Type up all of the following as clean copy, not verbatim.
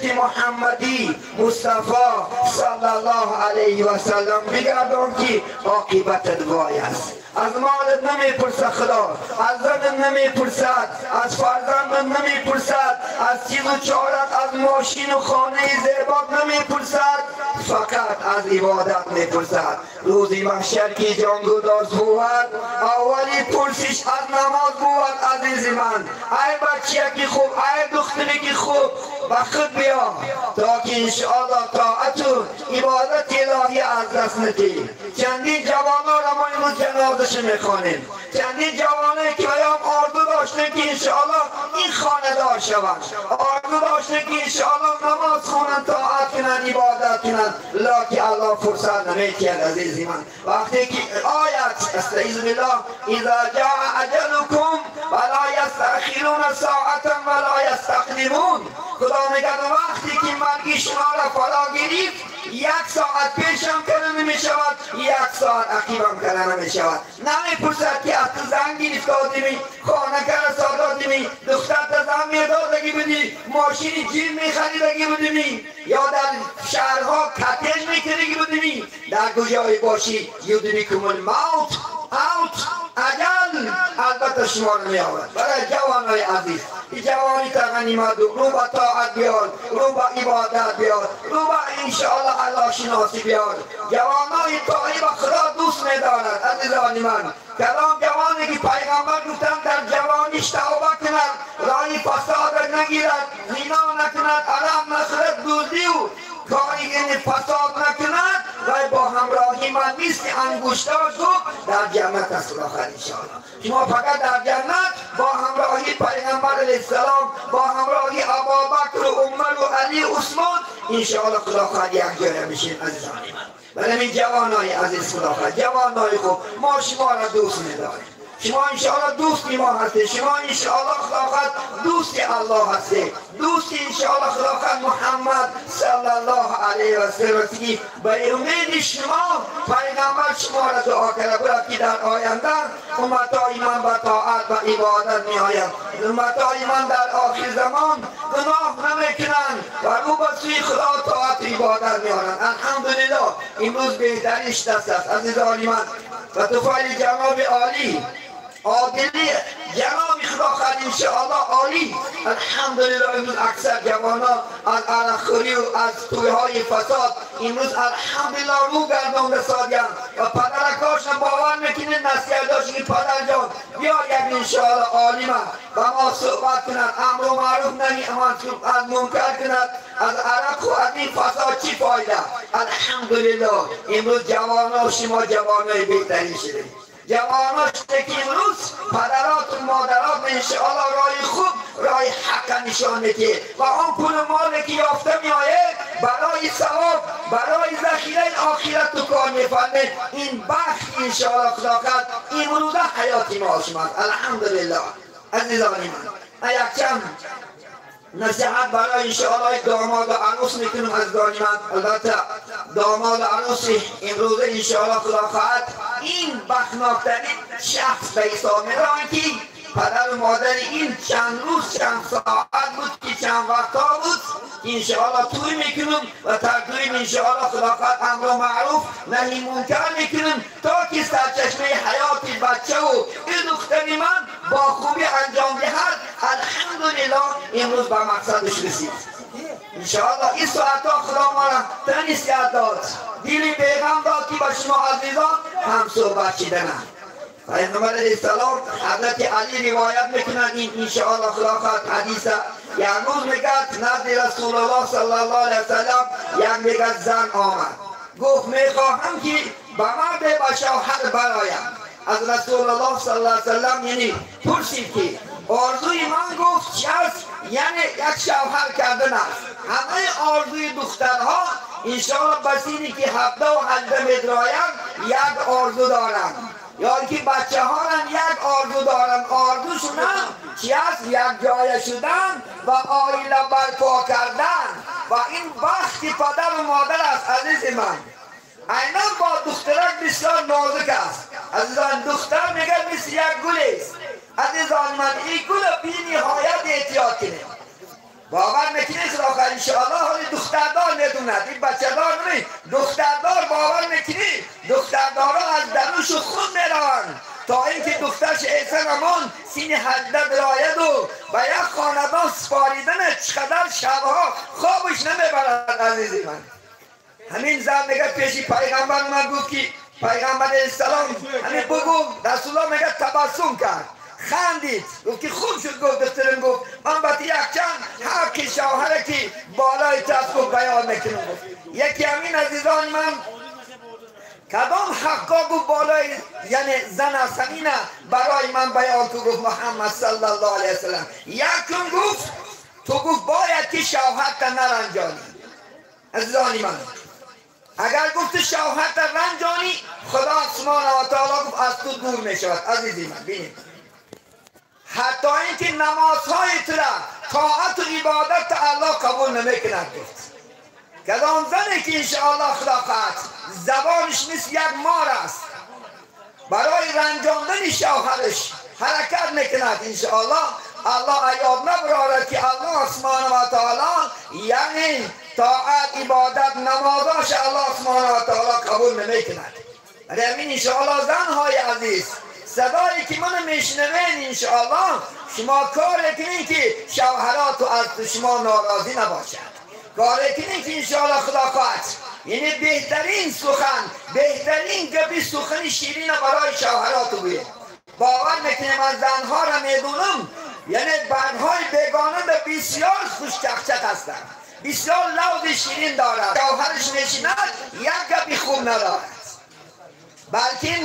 شریعت محمدی مصطفی صلی الله علیه و سلم بگردان که عاقبتت وای است. از مالت نمیپرسد خدا، از زنت نمیپرسد، از فرزندت نمیپرسد، از چیز و چارت، از ماشین و خانه زیبات نمیپرسد، فقط از عبادت میپرسد. روزی محشر کی جانگوداز بود، اولی پرسش از نماز بود. عزیز من، ای بچه کی خوب، ای دختری کی خوب، وقت بیا تا که انشاءالله طاعت و عبادت الهی از دست ندی. چندین جوانا را ما امروز جنازش میخوانیم، چندین جوانه که بیام آرزو داشته که انشاءالله این خانه دار شوند، آرزو داشته که انشاءالله نماز خونن، طاعت کنن، عبادت کنن، لکه الله فرصت نمیتید. عزیزی من، وقتی که آیت استعیذ بالله اذا جاء اجلکم ولا یستأخرون ساعتا ولا یستقدمون، خدا میگه وقتی که مرگ شما را فرا گرفت، یک ساعت پیشم کنه نمی شود، یک ساعت عقیبم کنه نمی شود. نمی پرسد که از تو زن گرفت دادیمی، خانه کنه سادادیمی، دختر تا زن میدادگی بودی، ماشین جیم میخریدگی بودیمی، یا در شهرها کتیج میکردگی بودیمی، در کجای باشی یدریکم الموت اوت اجل البته شما رو می آورد. برای جوانای عزیز، این جوانی تا غنیمت رو با طاعت بیار، رو با عبادت بیار، رو با انشاءالله الله شناسی بیار. جوانای طاعی با خدا دوست می دارد. عزیزان من، کلام جوانی که پیغمبر گفتن در جوانیش توبه کند، رای فساد نگیرد، زنا نکند، حرام نخورد، دزدی و کاری این فساد نکند، و با همراهی من نیست انگشتار تو در جنت است. آخر انشاءالله شما فقط در جنت با همراهی پیغمبر علیه السلام، با همراهی ابوبکر و عمر و علی و عثمان انشاءالله خدا خواهد یک جای میشین. عزیزان من، برای این جوانای عزیز، خدا خواهد جوانای خوب، ما شما را دوست می‌داریم، شما انشاءالله دوستی ما هستید، شما انشاءالله خداوند دوستی الله هستید، دوستی انشاءالله خداوند محمد صلی الله علیه و سلم. به امید شما پیغمبر شما را دعا کرده بود که در آینده امتای من به طاعت و عبادت می آیند، امتای من در آخر زمان گناه نمیکنند و رو به سوی خدا طاعت و عبادت می آیند. الحمدلله امروز بهترینش دست است. عزیزان من، و طفیل جناب عالی عادلی جناب خدا خواهد انشاءالله عالی، الحمدلله امروز اکثر جوانا از عرقخوری و از تویهای فساد امروز الحمدلله رو گردانده سادیم و پدرکاش باور میکنه نصیحت داشت که پدر جان بیا یک انشاءالله عالی من با ما صحبت کند، امر و معروف نهی از منکر کند، از عرق و از این فساد چی فایده. الحمدلله امروز جوانا شما جوانای بهتری شده، جواناش که امروز پدرات و مادرات انشاءالله رای خوب، رای حق نشان میده و آن پول مالی که یافته میآید برای ثواب، برای ذخیره آخرت تو کار میفرمید. این بخت انشاءالله خداوند امروز حیاتی ما شماست. الحمدلله. عزیزان من، یک چند نصیحت برای انشاءالله داماد و عروس میکنم. عزیزان من، البته داماد و عروس امروز انشاءالله خدا خواهد این بخناکترین شخص به حساب میران که پدر و مادر این چند روز چند ساعت بود که چند وقتا بود انشاءالله توی میکنم و تقدیم انشاءالله خدا خواهد امر و معروف نهی منکر میکنم تا که سرچشمه حیات بچه و این دختری من با خوبی انجام دهد. الحمدلله امروز به مقصدش رسید. انشاءالله این ساعت ها خدا ما را تنیسیت داد، دیلی پیغام داد که با شما عزیزان هم صحبت شدنم. پیغمبر علیه السلام حضرت علی روایت میکنن این انشاءالله خدا خواهد حدیث یک روز میگد نزد رسول الله صلی الله علیه وسلم یک میگد زن آمد گفت میخواهم که به مرد به شوهر برایم. از رسول الله صلی الله علیه وسلم یعنی پرسید که آرزوی من گفت چی است؟ یعنی یک شوهر کردن است. همه آرزوی دخترها انشاءالله بسیاری که 17 و 18 میدرایم یک آرزو دارند، یا که بچه ها را یک آرزو دارند. آرزوشون چی است؟ یک جای شدن و آیله برپا کردن و این بخت پدر و مادر است. عزیز من، اینا با دخترک بسیار نازک است. عزیزان، دختر میگه مثل یک گل است. عزیزان من، این گل بی نهایت احتیاط کنیم. باور میکنید آخر انشاءالله میدوند. این بچه دار نمی دختردار باور میکنی دختردارا از درونش خون میروند تا اینکه دخترش ایسا نمان سین 18 براید و به یک خاندان سپاریدن چقدر شبها خوابش نمیبرد. عزیزی من همین زن میگه پیشی پیغمبر من گفت که پیغمبر علیه السلام همین بگو رسول الله میگه تبسم کرد خندید گفت که خوب شد. گفت دخترم گفت من باید یک چند حق شوهره که بالای تست گفت بیان میکنم. گفت یکی همین عزیزان من کدام حقا گفت بالای یعنی زن هستمینه برای من بیان تو. گفت محمد صلی الله علیه وسلم یکم گفت تو گفت باید که شوهرت نرنجانی. عزیزانی من اگر گفت شوهرت رنجانی خدا سبحانه و تعالی گفت از تو دور میشود. عزیزی من بینید حتی اینکه نمازهای تو را طاعت و عبادت الله قبول نمیکند. گفت کدام زنی که انشاءالله خدا خواهد زبانش مثل یک مار است برای رنجاندن شوهرش حرکت میکند انشاءالله الله ایاب نبرارد که الله سبحانه و تعالی یعنی طاعت عبادت نمازاش الله سبحانه و تعالی قبول نمیکند. برای همین انشاءالله زنهای عزیز صدایی که من میشنوین انشاءالله شما کار کنین که شوهرات از شما ناراضی نباشد. کار کنین که انشاءالله خدا خواهد یعنی بهترین سخن بهترین گپی سخن شیرین برای شوهرات بگوید. باور میکنیم از زنها را میدونم یعنی بندهای بیگانه بسیار خوش چخچک هستند بسیار لوز شیرین دارد شوهرش میشیند یک گپی خوب ندارد بلکه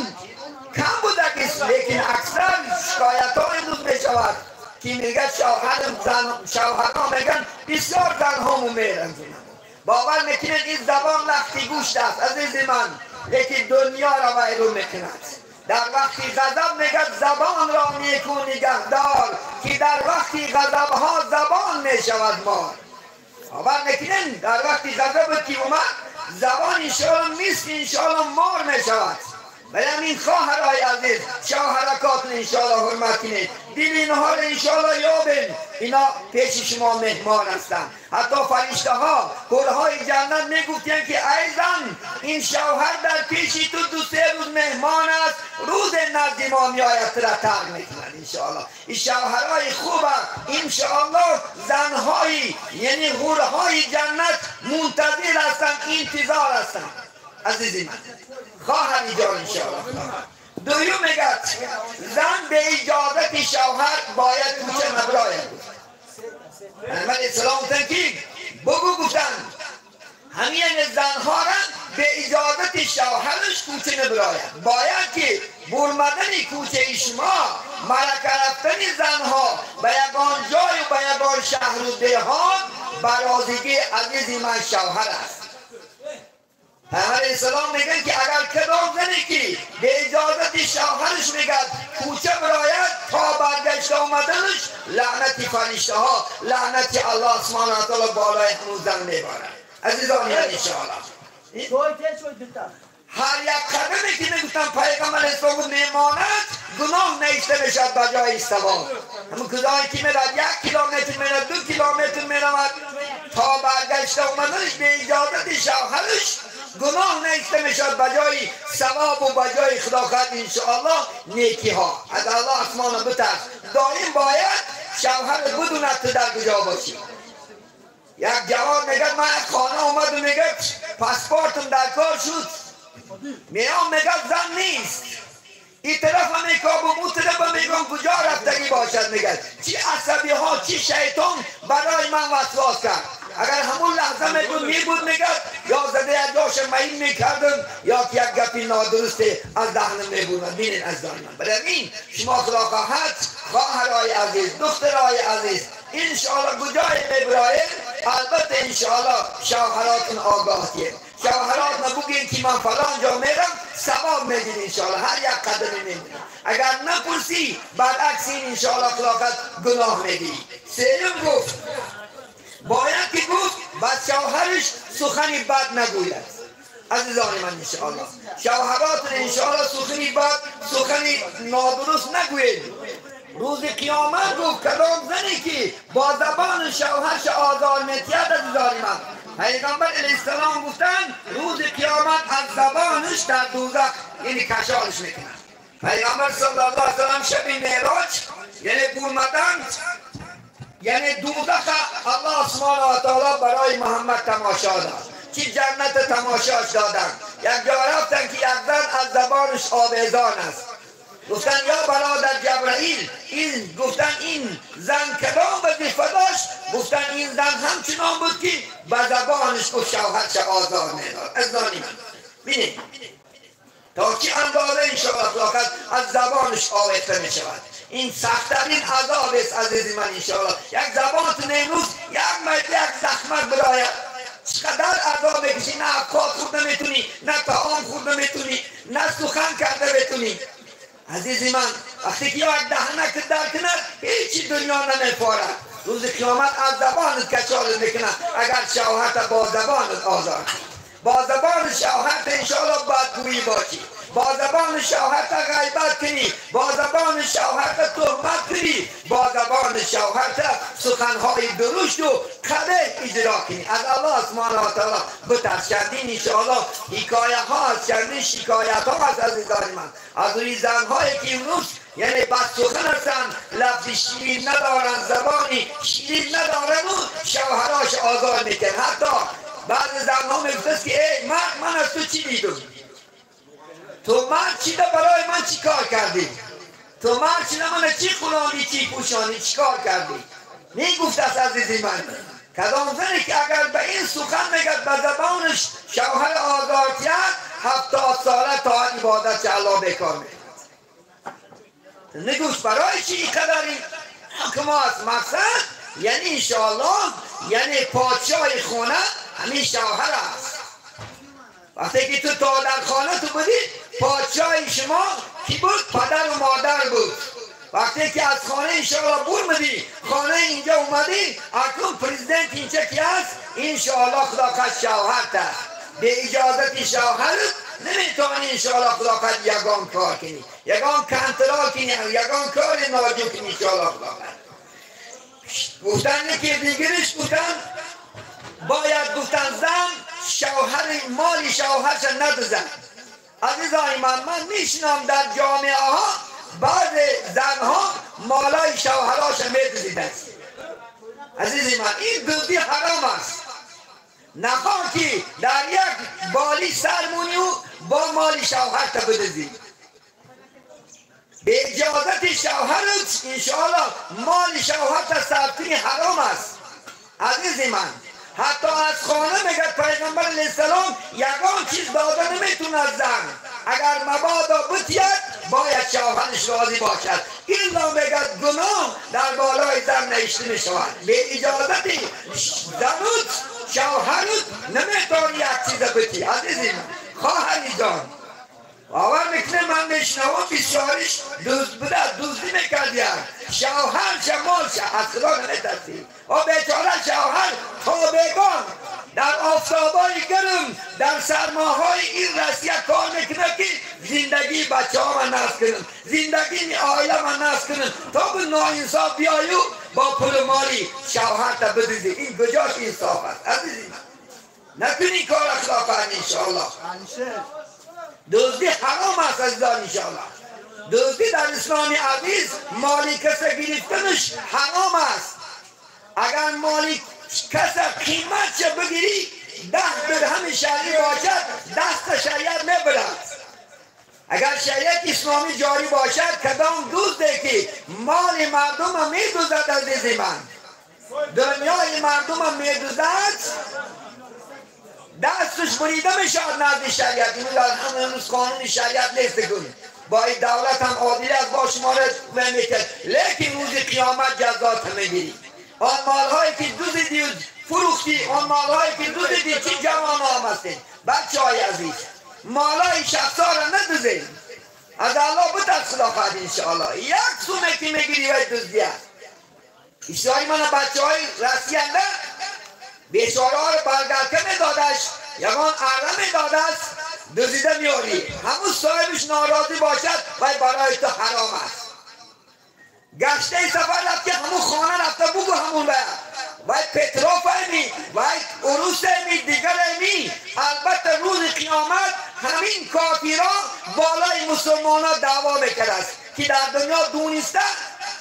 کم بوده که لیکن اکثر شکایت ها امروز می شود که میگه شوهرها میگن بسیار زنهامو میرنجونم. باور میکنید این زبان لختی گوشت است عزیز من لیکن دنیا را ویرون میکند. در وقتی غضب میگه زبان را نیکو نگهدار که در وقتی غضب ها زبان میشود مار. باور میکنید در وقتی غضب که اومد زبان انشاءالله مثل انشاءالله مار میشود. ولی همین خواهرای عزیز شوهرکاتون انشاءالله حرمت کنید دل اینها را انشاءالله یابین اینا پیش شما مهمان هستند. حتی فرشته ها گلهای جنت میگفتن که ای زن این شوهر در پیش تو 2-3 روز مهمان است روز نزد ما میآید را ترک میکنند انشاءالله. این شوهرای خوبه انشاءالله زنهای یعنی حورهای جنت منتظر هستند انتظار هستند. عزیزی من خواهر جان انشاءالله دویم میگه زن به اجازت شوهر باید کوچه نبراید. محمد اسلام تنکیب بگو گفتن همین زنها را به اجازت شوهرش کوچه نبراید. باید که برمدن کوچه شما ملکه رفتن زنها به یگان جای و به یگان شهر و دهات برازیگی عزیزی من شوهر است. پیغمبر اسلام میگن که اگر کدام زنی که به اجازت شوهرش میگد کوچه براید تا برگشت آمدنش لعنتی فرشته ها لعنتی الله سبحانه و تعالی بالای همون زن میبارد. عزیزان من انشاءالله هر یک قدمی که میگفتن پیغمبر اسلام میماند گناه نیسته میشد به جای ثواب. همون کدایی که میرد 1 کیلومتر میرد 2 کیلومتر میرود تا برگشت آمدنش به اجازت شوهرش گناه نیسته میشد به جای ثواب و به جای خدا خواهد انشاءالله نیکی ها. از الله اسمان بترس دائم باید شوهر بدوند تو در کجا باشی. یک جوان میگه من خانه اومد و میگه پاسپورتم در کار شد میام میگه زن نیست این طرف هم میکاب و اون طرف هم میگم کجا رفتگی باشد. میگه چی عصبی ها چی شیطان برای من وسواس کرد. اگر همون لحظه میبود میگه یا زده یک جاش مهین میکردم یا یک گپی نادرسته از دهنم میبودم. بینید از دانم برای این شما خدا خواهد خواهرای عزیز دخترای عزیز انشاءالله کجای میبراید البته انشاءالله شوهراتون آگاهیه. شوهرات نبوگین که من فلان جا میرم ثواب میگید انشاءالله هر یک قدمی میگیرم. اگر نپرسی برعکس این انشاءالله خدا خواهد گناه میگیری. سیوم گفت باید که گفت بس شوهرش سخنی بد نگوید. عزیزان من انشاءالله شوهراتون انشاءالله سخنی بد سخنی نادرست نگوید. روز قیامت گفت کدام زنی که با زبان شوهرش آزار میتید عزیزان من پیغمبر علیه السلام گفتن روز قیامت از زبانش در دوزخ یعنی کشالش میکنن. پیغمبر صلی الله علیه وسلم شب معراج یعنی برمدن یعنی دوزخ الله سبحانه و تعالی برای محمد تماشا داد که جنت تماشاش دادن. یک جا رفتن که یک زن از زبانش آویزان است. گفتن یا برادر جبرائیل گفتن این زن کدام وظیفه داشت؟ گفتن این زن همچنان بود که به زبانش گفت شوهرش آزار میداد. از دانی من بینید تا چه اندازه انشاءالله فلاکت از زبانش آویخته می شود. این سختترین عذاب است عزیزی من انشاءالله. یک زبانتون امروز یک مرد یک زخمت براید چقدر عذاب بکشی، نه افکار خود نمیتونی، نه طعام خود نمیتونی، نه سخن کرده بتونی. عزیزی من وقتی که یک دهنک در کند هیچی دنیا نمیپارد. روز قیامت از زبانت کچال میکنه اگر شوهرت با زبانت آزار کنی. با زبان شوهرت انشاءالله بدگویی باشی، با زبان شوهرت غیبت کنی، با زبان شوهرت تهمت کنی، با زبان شوهرت سخنهای درشت و قبیح اجرا کنی. از الله سبحانه و تعالی بترس. کردین انشاءالله حکایه ها هست، کردین شکایت ها هست عزیزان من از روی زنهایی که امروز یعنی بس سخن هستن، لفظ شیرین ندارن، زبانی شیرین ندارن و شوهراش آزار میکن. حتی بعض زنها میگفتست که ای من از تو چی دیدم؟ تو مرد چی برای من چی کار کردی؟ تو مرد چی من چی خلامی چی پوشانی چی کار کردی؟ میگفت است عزیزی من کدام زنی که اگر به این سخن میگد به زبانش شوهر آزار کرد 70 ساله تا عبادت الله بیکار میکند. نگوش برای چی اینقدر این حکم است؟ مقصد یعنی انشاءالله یعنی پادشاه خونه همین شوهر است. وقتی که تو تا در خانه تو بودی پادشاه شما کی بود؟ پدر و مادر بود. وقتی که از خانه انشاءالله برمدی خانه اینجا اومدی اکنون پریزیدنت اینجا کی هست؟ انشاءالله خداقت شوهرت است. به اجازت شوهرت نمیتونی انشاءالله خداقت یگان کار کنی، یگان کنترل کنی، یگان کار ناجو کنی انشاءالله خداقت. گفتن که دیگرش گفتن باید گفتن زن شوهر مالی شوهرش ندزن. عزیزای من میشنم در جامعه ها بعض زنها مالای شوهراش میدزدند. عزیزی من این دزدی حرام است. نخواه که در یک بالی سرمونی و با مال شوهر تا بدزی. به اجازت شوهرت انشاءالله مال شوهر تا ثبتی حرام است. عزیزی من حتی از خانه میگد پیغمبر علیه السلام یگان چیز داده نمیتونه از زن اگر مبادا بتید باید شوهرش راضی باشد. این را میگد گناه در بالای زن نوشته میشود. به اجازت زنوت شوهرت نمیتونی یک چیز بتی. عزیزی من خواهری جان باور میکنه من میشنوم بسیارش دزدی میکردیم شوهر شمال از خدا نمیترسی و بیچاره شوهر تابگان در آفتابای گرم در سرماهای این رسیه کار میکنه که زندگی بچه ها من نصب کنم، زندگی آیه من نصب کنم تا به ناانصاف بیایو با پول مالی شوهر تا بدزی. این کجاش انصاف است عزیزی من؟ نکنی کار اخلاق انشاءالله. دزدی حرام است عزیزان انشاءالله. دزدی در اسلام عزیز مالی کسی گرفتنش حرام است. اگر مالی کسی قیمتش بگیری 10 درهم شرعی باشد دست شریعت میبرد. اگر شریعت اسلامی جاری باشد کدام دزدی که مال مردم میدزدد عزیزی من دنیای مردم میدزدد دستش بریده میشد نزد شریعت. این امروز قانون شریعت نیست کنید با این دولت هم عادلی از با شما را میکرد لیکن روز قیامت جزات میگیری. آن مالهایی که دزدیدی و فروختی، آن مالهایی که دزدیدی چی جوان هم هستید بچه های عزیز مالهای شخصا را ندزدید. از الله بترس خداوند انشاءالله. یک سومه که میگیری و دزدی است. اشتهای من بچه های رسیانده بیچاره ها رو برگرکه میدادش یکان اره میدادش دزدیده میاری همون صاحبش ناراضی باشد و برای تو حرام است. گشته سفر رفت که همون خانه رفته بگو همون باید پترو فهمی باید عروس فهمی آمد همین کافیرا بالای مسلمان ها دعوا میکرد که در دنیا دونسته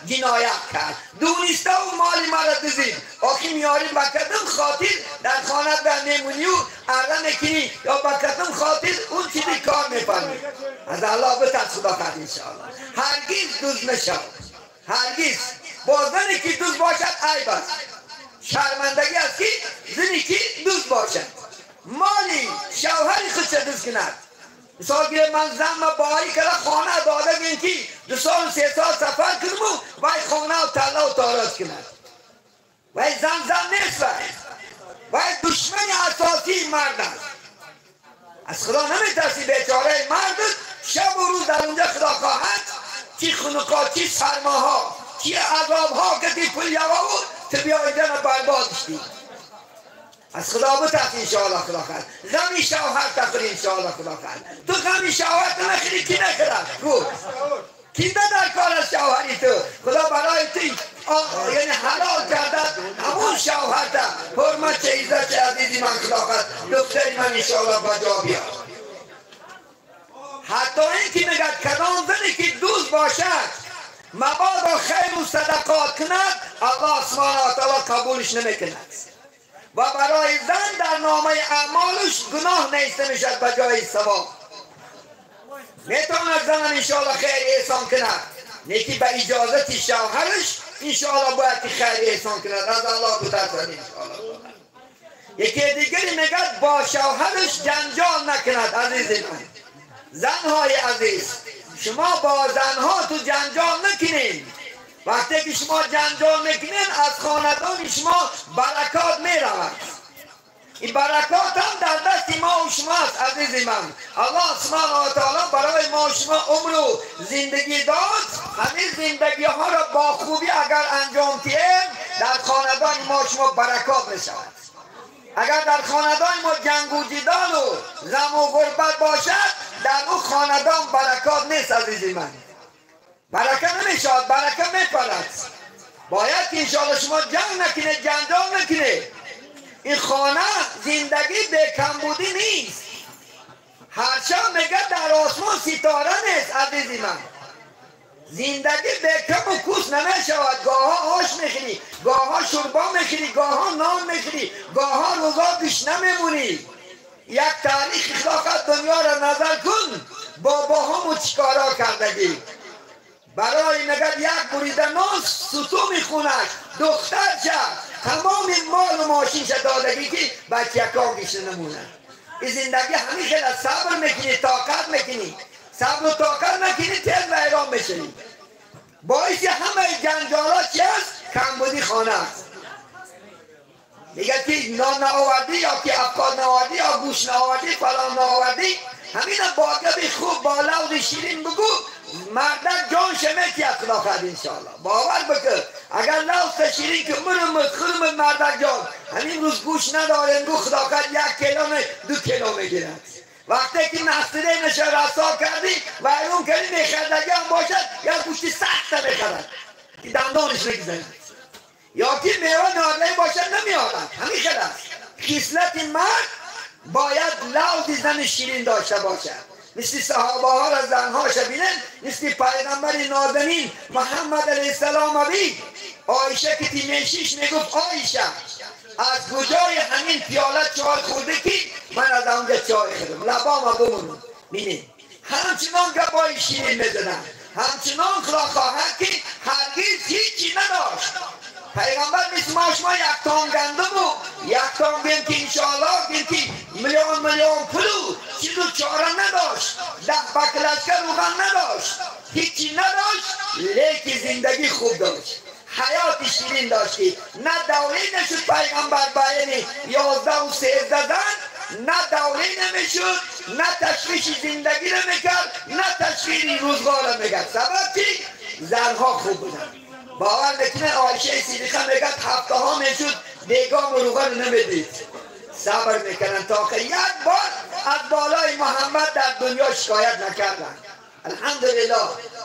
جنایت کرد، دونسته و مالی مرد دزید آخی میاری بکتم خاطر در خانه در میمونی و ارده نکنی یا بکتم خاطر اون چیزی کار میفرمی. از الله بترس خدا کرد انشاءالله. هرگیز دوز نشو، هرگیز با زنی که دوز باشد عیب است، شرمندگی است که زنی که دوز باشد. مالی شوهری خود چه دوز کند. مثال که من زن باهایی که خانه داده گیم که 2 سال و 3 سال سفر کنم و باید خانه و تله و تاراج کند. باید زن نیست، باید دشمن اساسی مرد است. از خدا نمیترسی بیچاره مرد شب و روز در اونجا خدا خواهد چی خنقا چی سرماها چی عذابها که تی پل یوا و تبیایدن بربادشتی. از خدا بترس انشاءالله خدا خواهد. غمی شوهر تخری انشاءالله خدا خواهد. تو غمی شوهر نخری کی نخرد؟ کی در کار از شوهری تو؟ خدا برای تو یعنی حلال کرده همون شوهر تا حرمت چه عزت چه عزیزی من خدا خواهد دختری من انشاءالله بجا بیاد. حتی این که میگد کدام زنی که دوست باشد مبادا خیر و صدقات کند الله سبحانه و تعالی قبولش نمیکند و برای زن در نامه اعمالش گناه نیسته میشد بجای ثواب. میتواند زن انشاءالله خیر احسان کند نیکی به اجازت شوهرش انشاءالله باید خیر احسان کند. از الله بترسد انشاءالله. یکی دیگری میگد با شوهرش جنجال نکند. عزیز من زنهای عزیز شما با زنها تو جنجال نکنید. وقتی که شما جنجال نکنید از خاندان شما برکات میرود. این برکات هم در دست ما و شماست. عزیز من الله سبحانه و تعالی برای ما و شما عمر و زندگی داد. همین زندگی ها را با خوبی اگر انجام دهیم در خاندان ما و شما برکات میشود. اگر در خاندان ما جنگ و جدال و غم و غربت باشد در اون خاندان برکات نیست. عزیزی من برکت نمیشود، برکت میپرد. باید که انشاءالله شما جنگ نکنه، جنجال نکنه. این خانه زندگی به کمبودی نیست. هر شب میگه در آسمان ستاره نیست. عزیزی من زندگی به کم و کوس نمیشود. گاه ها آش میخوری، گاه ها شوربا میخوری، گاه ها نان میخوری، گاه ها روزا گشنه میمونی. یک تاریخ خلاقت دنیا را نظر کن باباها چیکارا کردگی. برای نگد یک بریده نان ستو میخونش دختر شد تمام مال و ماشین شد دادگی که بچه یکا گشنه نمونه. این زندگی همین خیلی صبر میکنی، طاقت میکنی. صبر و طاقت نکنی تل و ایران میشنی. باعث همه جنجالات چی است؟ کمبودی خانه است. میگه که نان نآوردی یا که افکار نآوردی یا گوش نآوردی فلان نآوردی همین باقی خوب با لوز شیرین بگو مردک جان شمیتی از خدا خواهد انشاءالله. باور بکن اگر لوز شیرین که مرمت خرمت مردک جان همین روز گوش نداریم گو خدا خواهد 1 کیلو 2 کیلو میگیرد. وقتی که نستره نشه رسا کردی و ایرون کردی میخردگی هم باشد یا گوشتی سخت میخرد که دندانش نگذارد یا که میوه نارلی باشد نمیارد. همین خیلی خصلت مرد باید لوز زن شیرین داشته باشد. مثل صحابه ها را زنها شبینن، مثل پیغمبر نازنین محمد علیه السلام بی عایشه که تیمیشیش میگفت آیشه از کجای همین پیاله چای خورده که من از اونجا چای خودم لبا ما بمونم. بینید همچنان گبای شیرین میزدن، همچنان خواهد که هرگز هیچی نداشت. پیغمبر مثل ما شما 1 تن گندم و 1 تن بیم که انشاءالله بیم که میلیون پلو چیزو چاره نداشت. 10 بکلشکر روغن نداشت، هیچی نداشت، لیکی زندگی خوب داشت، حیات شیرین داشتی. نه دوری نشد پیغمبر باینی 11 و 13 زن، نه دوری نمیشد، نه تشویش زندگی رو میکرد، نه تشویش روزگار رو میکرد. سبب چی؟ زنها خوب بودن. باور نکنه عایشه صدیقه میگد 7 ها میشد دیگام و روغن نمیدید. صبر میکنن تا که 1 بار از بالای محمد در دنیا شکایت نکردن. الحمدلله.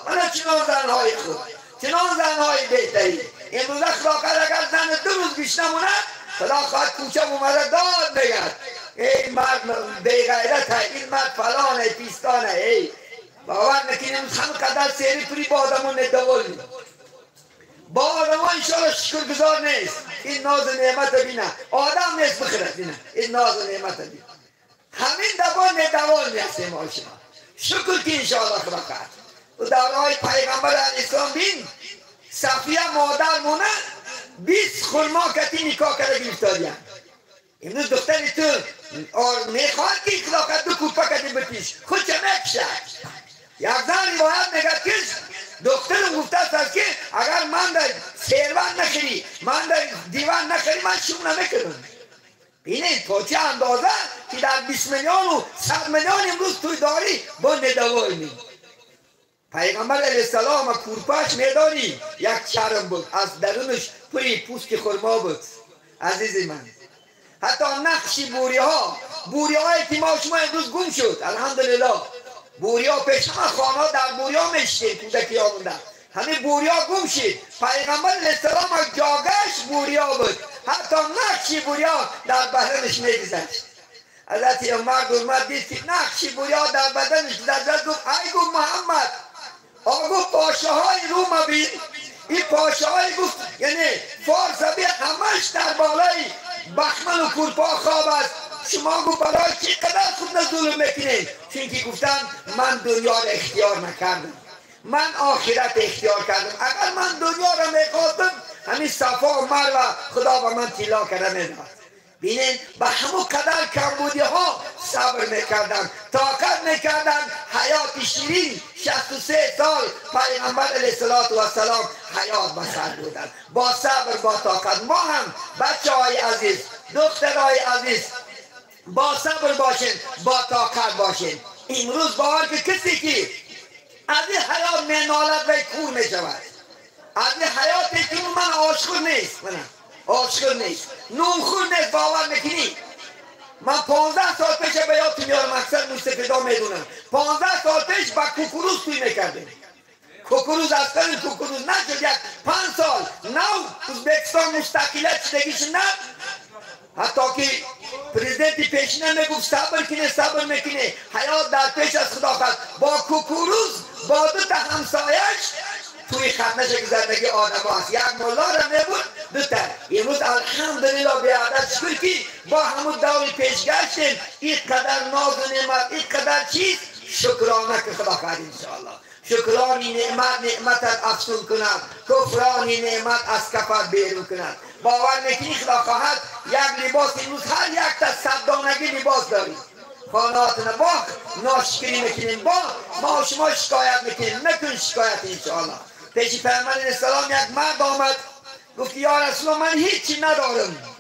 من چنان زنهای خوب، چنان زنهای بهتری. امروز خدا کرد اگر زن 2 روز بیش نموند خدا خواهد کوچه اومده داد بگرد ای مرد بیغیرت های، این مرد فلانه پیستانه. ای باور نکنیم همه قدر سیری پری با آدمون ندول نیم، با آدم ها انشاءالله شکرگزار نیست. این ناز و نعمت بینه، آدم نیست بخیره بینه، این ناز و نعمت بینه. همین دبا ندول نیستیم ما شما. شکر که انشاءالله خدا کرد. و دورهای پیغمبر علیه السلام بین صفیه مادر مونه 20 خرما کتی نکاح کرده گرفتاریان. امروز دختری تو میخواد که اخلاقت دو کوپا کتی بپیش خود چه نکشد. یک زن روایت نگه کش دخترم گفته است که اگر من در سیروان نخری، من در دیوان نخری، من شروع نمیکنم. بینید تا چه اندازه که در 20 میلیون و 100 میلیون امروز توی داری با ندوایی. پیغمبر علیه السلام کورپاش میدانی یک چرم بود، از درونش پری پوست خرما بود. عزیز من حتی نقشی بوری های که ما شما امروز گم شد. الحمدلله بوری ها پیش همه خانه در بوری ها میشتیم، کودکی ها مونده، همه بوری ها گم شد. پیغمبر علیه السلام جاگش بوری ها بود، حتی نقشی بوری ها در بدنش میگذشت. حضرت عمر دید که نقشی بوری ها در بدنش گذشت، گفت ای گفت محمد آگو پاشه های روم بین، این پاشه های گفت یعنی فارس بین همش در بالای بخمن و کورپا خواب است. شما گفت برای چی قدر خود نظلم میکنید؟ چونکه گفتم من دنیا را اختیار نکردم، من آخرت اختیار کردم. اگر من دنیا را میخواستم همین صفا و مروه خدا به من طلا کرده میداد. بینید به همون قدر کمبودی ها صبر میکردن، طاقت میکردن. حیات شیرین 63 سال پیغمبر علیه السلام حیات بسر بودن، با صبر با طاقت. ما هم بچه های عزیز، دخترهای عزیز با صبر باشین، با طاقت باشین. امروز باور که کسی که از این حیات مینالد و کور میشود، از این حیات که من عاشق نیست، عاشق نیست، نونخور نیست. باور میکنی من 15 سال پیش به یادتون میارم، اکثر مستفیدا میدونم 15 سال پیش با کوکوروز توی میکردیم. کوکوروز از قرن کوکوروز نشد، یک 5 سال نو ازبکستان مستقلیت شدگیش نه. حتی که پرزیدنت پیشینه میگفت صبر صبر میکنه، حیات در پیش از خدا خواست. با کوکوروز با دو تا همسایش توی خطنش گذردگی آدم هست. یک ملا را میبود دو تا. امروز الحمدلله بیادت شکر که با همون دوری پیش گشتیم. این قدر ناز و نعمت، این قدر چیز شکرانه که خدا خواهد انشاءالله. شکرانی نعمت افسون کند، کفرانی نعمت از کفر بیرون کند. باور میکنی خدا خواهد یک لباس امروز هر یک تا 100 دانگی لباس داریم. خانات نباخ ناشکری میکنیم، با ما شما شکایت میکنیم، نکن شکایت انشاءالله. پیش پیغمبر علیه السلام یک مرد آمد گفت یا رسول الله من هیچی ندارم،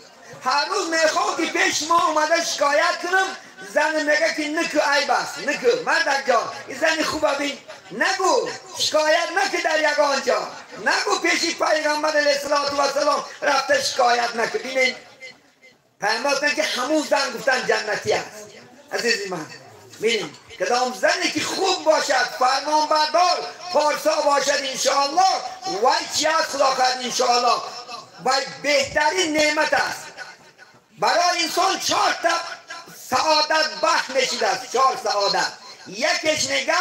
هر روز میخوام که پیش ما اومده شکایت کنم. زن میگه که نکو عیب است، نکو مرد جان این زن خوبه بین، نگو شکایت نکو در یگان جا، نگو پیش پیغمبر علیه السلام رفته شکایت نکو. بینید پیغمبر گفتن که همون زن گفتن جنتی است. عزیزی من بینید کدام زنی که خوب باشد، فرمان بردار، پارسا باشد انشاءالله، وای چی از خدا خواهد انشاءالله، وای بهترین نعمت است برای انسان. 4 تا سعادت بخش نشیده است، 4 سعادت. یکیش نگه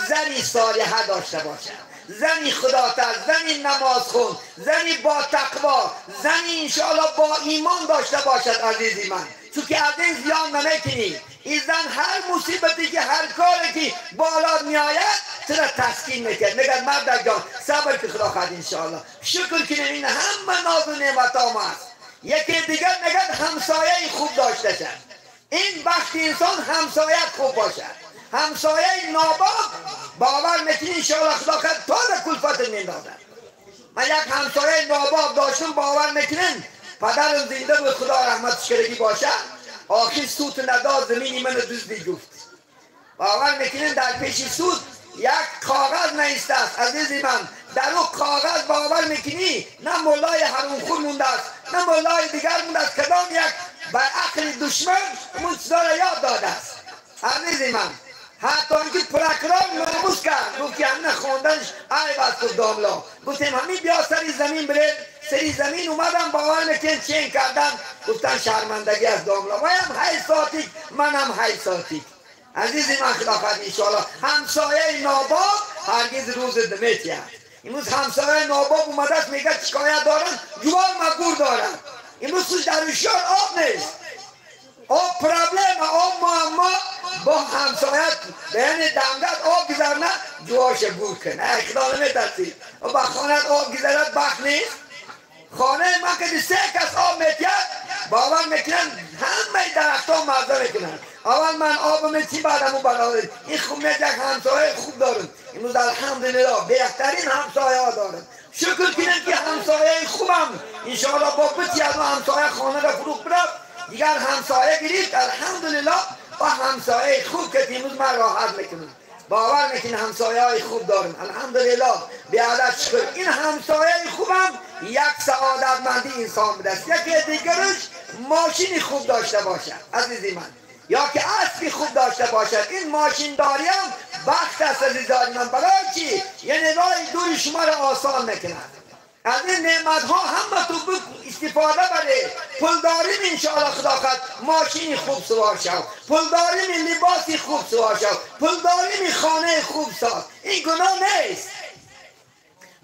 زنی صالحه داشته باشد، زنی خداتر، زنی نماز خون، زنی با تقوا، زنی انشاءالله با ایمان داشته باشد. عزیزی من چون که از این زیان نمیکنی. این زن هر مصیبتی که هر کاری که بالا میآید ترا تسکین میکرد. نگه مرد جان صبر که خدا خواهد انشاءالله. شکر که این همه ناز و نعمت ها هست. یکی دیگر نگه همسایه خوب داشته شد. این بخت انسان همسایه خوب باشد. همسایه ناباب باور میکنی انشاءالله خدا خواهد تا در کلفت میندازد. من یک همسایه ناباب داشتم، باور میکنین پدرم زنده بود خدا رحمتش کردگی باشد، آخر سوت نداد زمینی من دزدی گفت. باور میکنین در پیش سود یک کاغذ نیست است. عزیزی من در اون کاغذ باور میکنی نه مولای حروم خون مونده است نه مولای دیگر مونده است، کدام یک بر عقل دشمن اون چیزا را یاد داده است. عزیزی من حتی اینکه پرکرام ناموس کرد، گفت که همه خواندنش عیب است. گفت داملا گفتیم همین بیا سری زمین برید سری زمین اومدم باور نکن چین کردن گفتن شرمندگی از داملا ما هم 8 ساعتی منم 8 ساعتی. عزیزی من خلافت انشاءالله همسایه ناباب هرگز روز دمیتیه. امروز همسایه ناباب اومده است میگه شکایت دارن جوار مگور دارن. امروز توش در وشیار آب نیست. آب پرابلم آب معما با همسایت بین دمدت آب گذرنه جواش گور کنه اخلا نمیترسید و با خانت آب گذرد بخت نیست. خانه من که 3 کس آب میتید باور میکنن همه درختان مزه میکنن. اول من آب میتی بعدمو برادر این خوب میگه همسایه خوب دارم. امروز الحمدلله بهترین همسایه ها دارم. شکر کنم که همسایه خوبم انشاءالله با بتی از همسایه خانه را فروخ برد دیگر همسایه گرفت الحمدلله با همسایه خوب که امروز من راحت میکنم. باور میکنم همسایه های خوب دارم الحمدلله به عدد شکر. این همسایه خوبم یک سعادتمندی انسان بدست. یکی دیگرش ماشین خوب داشته باشد عزیزی من یا که اسبی خوب داشته باشد. این ماشین داری هم بخت است عزیزان من. برای چی؟ یعنی راه دور شما را آسان میکند. از این نعمت ها همه تو استفاده بره. پول داریم انشاءالله خدا خواهد ماشین خوب سوار شو، پول داریم لباسی خوب سوار شو، پول داریم خانه خوب ساز. این گناه نیست.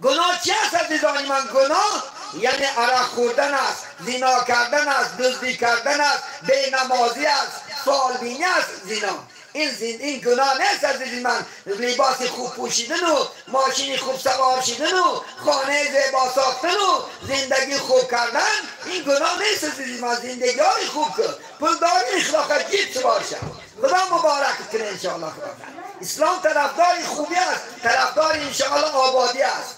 گناه چی است عزیزان من؟ گناه یعنی عرق خوردن است، زنا کردن است، دزدی کردن است، بینمازی است، فالبینی است. زنا این گناه نیست عزیزی من. لباس خوب پوشیدن و ماشین خوب سوار شدن و خانه زیبا ساختن و زندگی خوب کردن این گناه نیست عزیزی من. زندگی های خوب که پول داری اخلاق جیب سوار شد. خدا مبارک کنه انشاءالله. خدا اسلام طرفدار خوبی است، طرفدار انشاءالله آبادی است.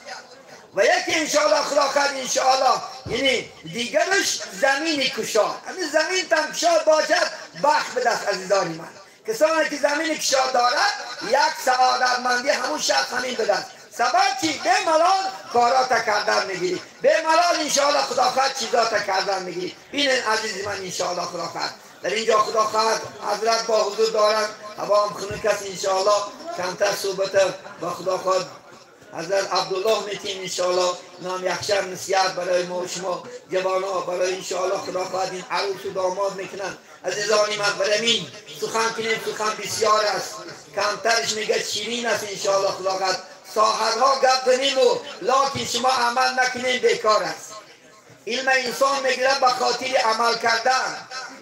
و یکی انشاءالله خدا خواهد انشاءالله یعنی دیگرش زمینی کشاد. همین زمین تم کشاد باشد بخت به دست عزیزانی من. کسانی که زمین کشاد دارد یک سعادتمندی همون شخص همین به دست. سبب چی؟ به ملال کارا کردن میگیری، به ملال انشاءالله خدا خواهد چیزا کردن میگیری. بینن عزیزی من انشاءالله خدا خواهد در اینجا خدا خواهد حضرت با حضور دارن. هوا هم خنک است انشاءالله کمتر صحبت با خدا خواهد حضرت عبدالله میتیم انشاءالله نام یخشر نصیحت برای ما و شما جوانا برای انشاءالله خدا خواهد این عروس و داماد میکنن. عزیزانی من برامین سخن کنیم سخن بسیار است کمترش میگه شیرین است انشاءالله خدا خواهد. ساحرها گپ زنیم و لکن شما عمل نکنیم بیکار است. علم انسان میگیره به خاطر عمل کردن.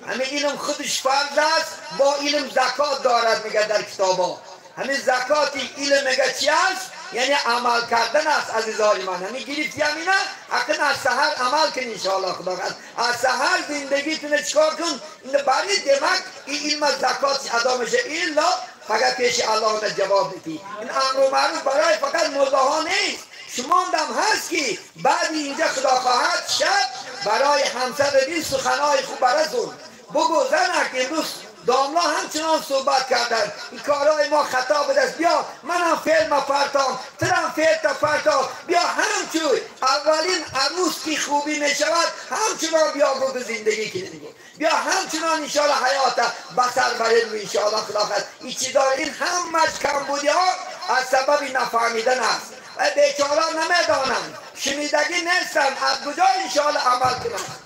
همین علم خودش فرض است با علم زکات دارد میگه در کتابا. همین زکاتی علم میگه چی است؟ یعنی عمل کردن است عزیزان من. همین گرفتی همینه اکنون از سحر عمل کن انشاءالله خدا خواهد. از سحر زندگیتونه چکار کن برای دمک این علم زکات ادا میشه. الا فقط پیش الله جواب بدی. این امر و معروف برای فقط ملاها نیست. شما هم هست که بعد اینجا خدا خواهد شب برای همسر بی سخنهای خوب براتون بگو زنک امروز داملا همچنان صحبت کردن این کارهای ما خطا به دست بیا منم فیلم پرتام ترم فیلم پرتام بیا همچون اولین عروس کی خوبی می شود همچنان بیا گو زندگی کنیم بیا همچنان انشاءالله حیات بسر بریم انشاءالله خدا خواهد. این چیزا این همش کمبودی ها از سبب نفهمیدن است و بیچاره نمیدانند شنیدگی نیستن از کجا انشاءالله عمل کنند.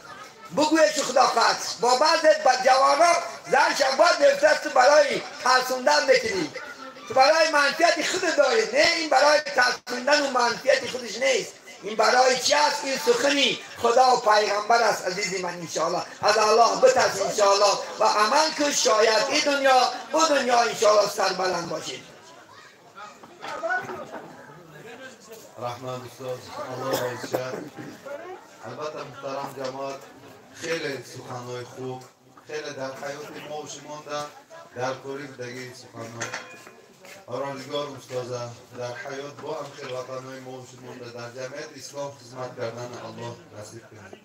بگویش خدا خواهد با بعض جوانا زن شباد نفتست برای ترسوندن میکنی تو برای منفیت خود داری. نه این برای ترسوندن و منفیت خودش نیست. این برای چی است؟ این سخنی خدا و پیغمبر است عزیزی من انشاءالله. از الله بترس انشاءالله و عمل که شاید این دنیا و دنیا انشاءالله سربلند باشید. رحمان استاد الله رئیس شهر. البته محترم جماعت خیلی سخنهای خوب خیلی در حیات ما و شما در کوریدگی سخنها آرانگار استاده در حیات با هم خیلی وطنهای ما و شما در جمعیت اسلام خدمت کردن الله نصیب کنه.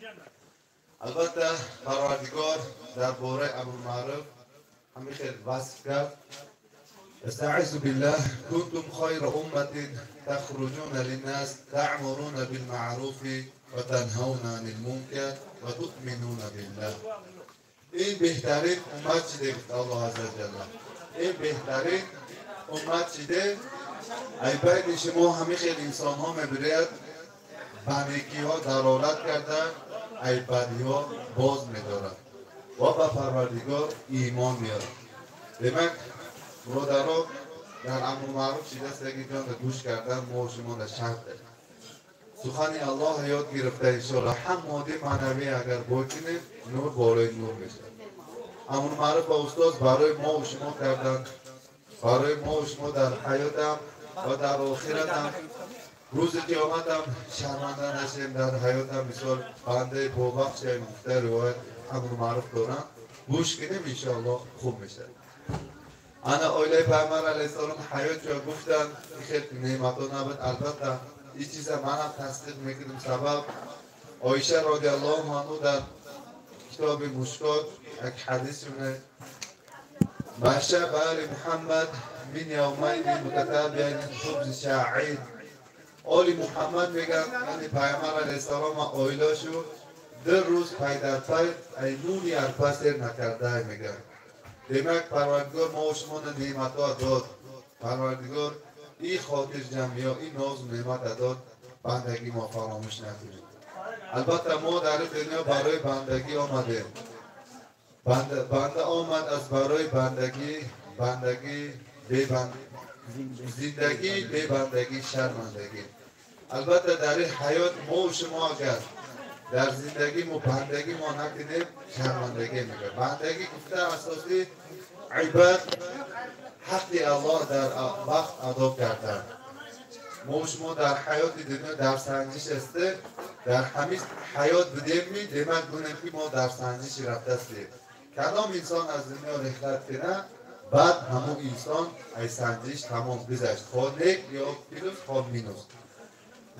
البته پروردگار در باره امر معروف همین خیلی وصف کرد. استعذ بالله كنتم خير أمة تخرجون للناس تأمرون بالمعروف وتنهون عن المنكر وتؤمنون بالله. این بهترین امت شده الله عزوجل. این بهترین امت شده ای بین شما همه خیلی انسان ها میبرید بنیکی ها دلالت کرده ای بدی ها باز می‌دارد و به پروردگار ایمان می‌آورد. demak برادران در امر معروف چیزی که جان گوش کردن ما و شما را شرطه سخن الله یاد گرفته انشاءالله هم مادی معنوی اگر بکنیم نور بالای نور میشه. امر معروف با استاد برای ما و شما کردن برای ما و شما در حیات هم و در آخرت هم روز قیامت هم شرمنده نشیم. در حیات هم مثال بنده بابخش گفته روایت امر معروف دارن گوش کنیم انشاءالله خوب میشه. انا اولی پیامبر علیه السلام حیات جا گفتن خیلی نعمت‌ها نبود. البته این چیز منم تصدیق میکنم. سبب عایشه رضی الله عنها در کتاب مشکات یک حدیث میگه بشه بر محمد من یومین متتابعین خبز شعیر. آل محمد میگن یعنی پیامبر علیه السلام آیلاشو در روز پی در پی نونی ارپا سیر نکرده میگن. demak پروردگار ما و شما نعمت ها داد. پروردگار این خاطر جمعی ها این ناز و نعمت داد بندگی ما فراموش نکنیم. البته ما در دنیا برای بندگی آمدیم. بنده آمد از برای بندگی زندگی به بندگی شرمندگی. البته در این حیات ما و شما اگر در زندگی ما بندگی ما نکنیم شرمندگی میگه. بندگی گفته اساسی عبادت حق الله در وقت ادا کردن. ما و شما در حیات دنیا در سنجش است. در همین حیات بدیم می demak گونیم که ما در سنجش رفته هستیم. کدام انسان از دنیا رحلت کنه بعد همون انسان ای سنجش تمام گذشت. خواه نیک یا پلوس خواه مینوس.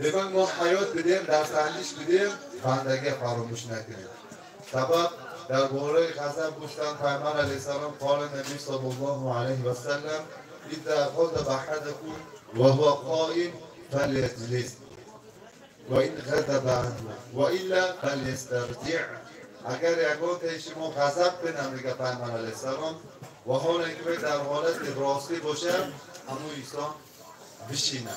demak ما حیات بدیم در سنجش بدیم بندگی فراموش نکنیم. سبب در باره غضب گفتن پیامبر علیه السلام قال نبی صلی الله علیه و سلم اذا غضب احدکم وهو قائم فلیجلس و این غضب عنه و الا فلیسترجع. اگر یگان شما غضب کنه میگه پیامبر علیه السلام و حال اینکه در حالت راستی باشه همون انسان بشینه.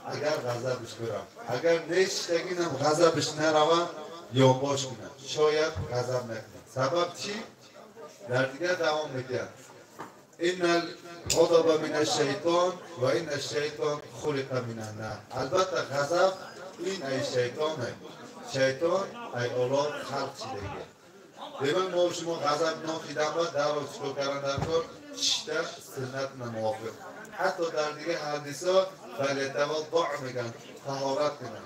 اگر غضبش برم اگر نیشتگینم غضبش نروه یا باش کنه شاید غضب نکنه. سبب چی؟ در دیگه دوام میگه این الغضب من الشیطان و این الشیطان خلق من النار. البته غضب این ای شیطانه. شیطان ای اولاد خلق شده. demak ما شما غضب ناخیدن و در رو چطور کردن در کار چشته سنت موافق. حتی در دیگه حدیثا فلیتوضع میگن طهارت کنن.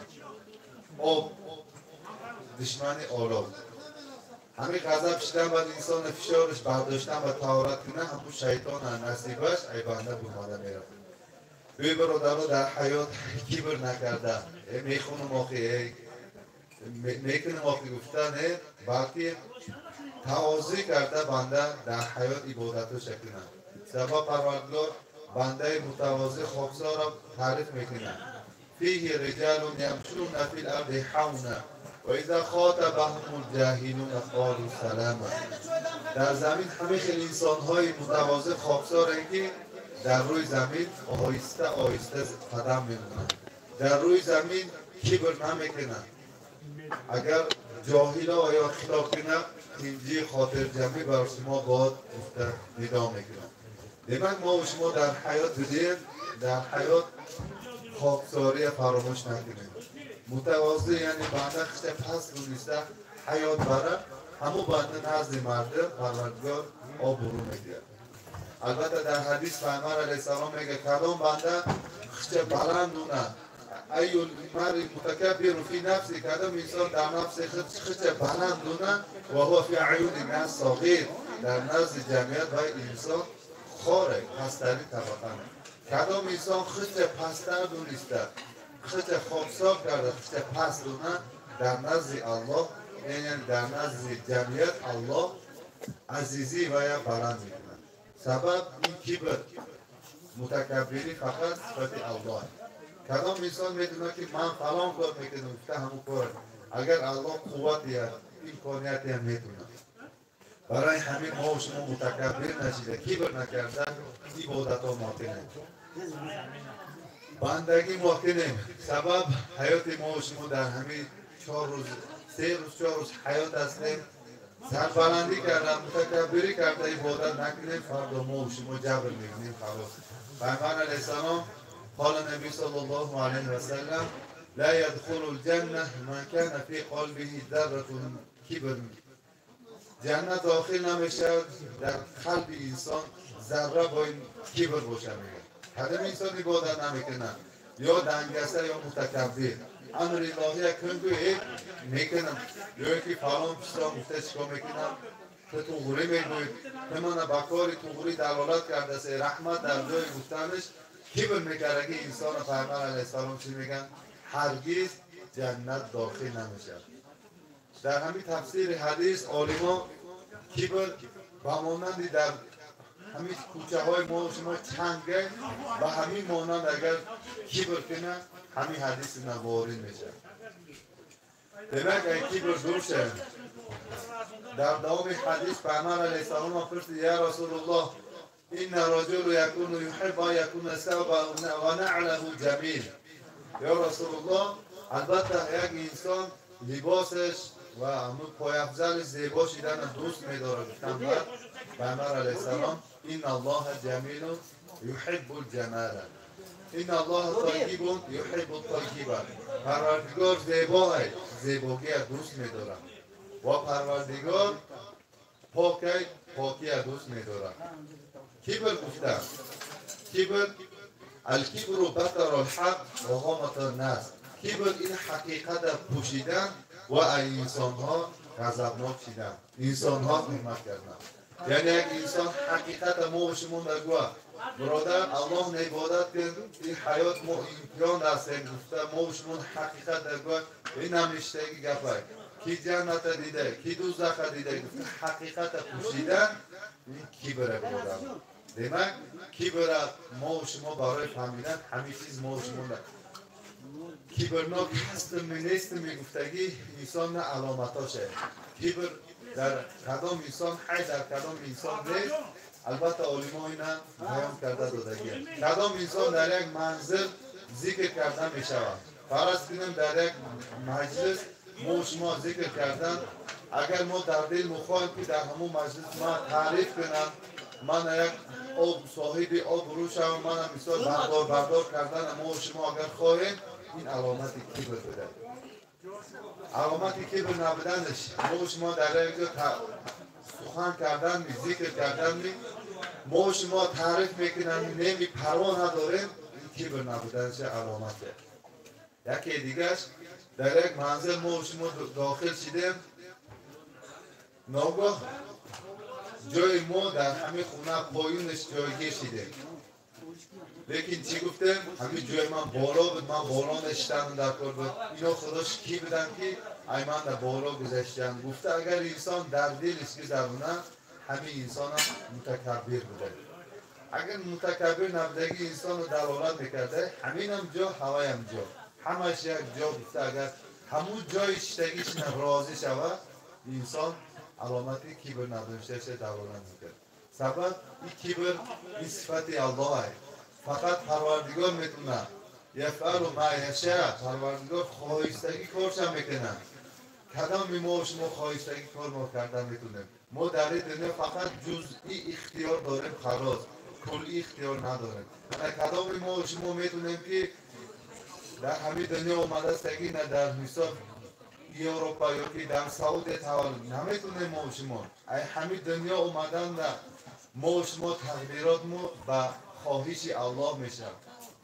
آب دشمنی آلود. همین غضب شدن بعد انسان فشارش برداشتن و طهارت کنه همون شیطان نصیبش ای بنده بوماده میرفت. بی برادرها در حیات کبر نکرده میخونم آخی میکنم آخی گفتن بلکه تواضع کرده بنده در حیات عبادتو شکنه. سبب پروردگار بنده متواضع خاکسار را تعریف میکنه. فیه رجال یمشون فی الارض حونا و اذا خاطبهم الجاهلون قالوا سلاما. در زمین همه خیلی انسان های متواضع خاکسار که در روی زمین آهسته آهسته قدم میمونند. در روی زمین کبر نمیکنند. اگر جاهل ها یا خلاف کنند اینجی خاطر جمعی بر شما باید گفته ندا میکنند. demak ما و شما در حیات بدیم در حیات خاکساری فراموش نکنیم. متواضع یعنی بنده خشت پس رو نیسته حیات بره همون بنده نزد مرده پروردگار آبرو میگیره. البته در حدیث پیامبر علیه السلام میگه کدام بنده خشت بلندونه ایول مر متکبر فی نفسی کدام انسان در نفس خشت بلندونه و هو فی عیون الناس صغیر در نزد جمعیت و انسان خاره پستری طبقه. کدام انسان خشت پستر دونسته خشت خاکسار کرده خشت پست دونه در نزد الله یعنی در نزد جمعیت الله عزیزی و یا بلند میکنه. سبب این کبر متکبری فقط صفت الله. کدام انسان میدونه که من فلان کار میکنم گفته همون کار اگر الله قوت یا امکانیتی هم میدونه. برای همین ما و شما متکبر نشیده کبر نکرده عبادت ها ممکنه. بندگی ما کنیم. سبب حیات ما و شما در همین 4 روز 3 روز 4 روز حیات هستیم. سربلندی کردم، متکبری کرده عبادت نکنیم، فردا ما و شما جبر میکنیم خلاص. پیامبر علیه السلام قال نبی صلی الله علیه و سلم لا يدخل الجنه من كان في قلبه ذره کبر. جنت داخل نمیشه در قلب انسان ذره با این کبر باشه. میگه هدف انسان عبادت نمیکنه یا دنگسته یا متکبر. امر الهی کنگوی میکنم یا که فلان پستان گفته چیکار میکنم که توغوری میگوید که من بکار توغوری دلالت کرده سه رحمت در جای گفتنش کبر میکرده که انسان. پیامبر علیه السلام چی میگن؟ هرگز جنت داخل نمیشه. در همین تفسیر حدیث عالما کبر با مانند در همین کوچه های ما و شما چنگه و همین مانند اگر کبر کنه همین حدیث نوارد میشه. دیگه کبر دوشه در دوام حدیث پیامبر علیه السلام فرمود یا رسول الله این رجل یکون یحب ان یکون ثوب و نعله جمیل. یا رسول الله البته یک انسان لباسش و همون پایافزلش زیبا شدن دوست می‌داره. گفتم بعد پیامبر علیه السلام این الله جمیل یحب الجمال این الله طیب یحب الطیب. پروردگار زیبا است، زیبایی دوست می‌داره و پروردگار پاکی، پاکی دوست می‌داره. کبر گفتم کبر الکبر بطر الحق و غامت الناس. کبر این حقیقت پوشیدن و انسان ها غضبناک شدن، انسان ها حرمت کردن. یعنی یک انسان حقیقت ما و شما نگوه برادر الله عبادت کن این حیات ما امکان هستیم گفته ما و شما حقیقت نگوه این همیشتگی گفه کی جنت دیده کی دوزخ دیده گفته حقیقت پوشیدن این کبر برادر. دیمک کبر ما و شما برای فهمیدن همه چیز ما و شما کبرناک هستم نیستم میگفتگی انسان نه علامتاشه. کبر در کدام انسان حی در کدام انسان نیست. البته علما اینا بیان کرده دادگی کدام انسان در یک منزل ذکر کردن میشود. فرض کنیم در یک مجلس ما شما ذکر کردن اگر ما در دل مخواهیم که در همون مجلس ما تعریف کنم من یک آب صاحب آب رو شوم من مثال بردار کردن ما شما اگر خواهیم این علامت کبر بده. علامت کبر نبودنش ما شما در یک سخن کردن ذکر کردن ما شما تعریف میکنن نمی پروا نداریم این کبر نبودنش علامته. یکی دیگهش در یک منزل ما شما داخل شدیم ناگاه جای ما در همین خونه پایونش جایگیر شدیم لیکن چی گفتم؟ همین جای من بالا بود من بالا نشتم در کار بود اینا خداش کی بدن که ای من در بالا گذاشتم. گفته اگر انسان در دلش گذرونه همین انسان هم متکبر بوده. اگر متکبر نبودگی انسان رو دلالت میکرده همین هم جا هوای هم جا همش یک جا. گفته اگر همون جای شتگیش راضی شود انسان علامتی کبر نداشتهش دلالت میکرد. سبب این کبر این صفت الله است. فقط پروردگار میتونه یفعل ما یشاء. پروردگار خواهستگی کارش میکنه. کدام ما شما خواهستگی کار ما کردن میتونیم. ما در دنیا فقط جزئی اختیار داریم خلاص کلی اختیار نداریم. کدام ما شما میتونیم که در همین دنیا اومده استگی نه در مثال اروپا یا که در سعودی تولد نمیتونیم ما شما همین دنیا اومدن نه ما شما تقدیرات ما به خواهش الله میشه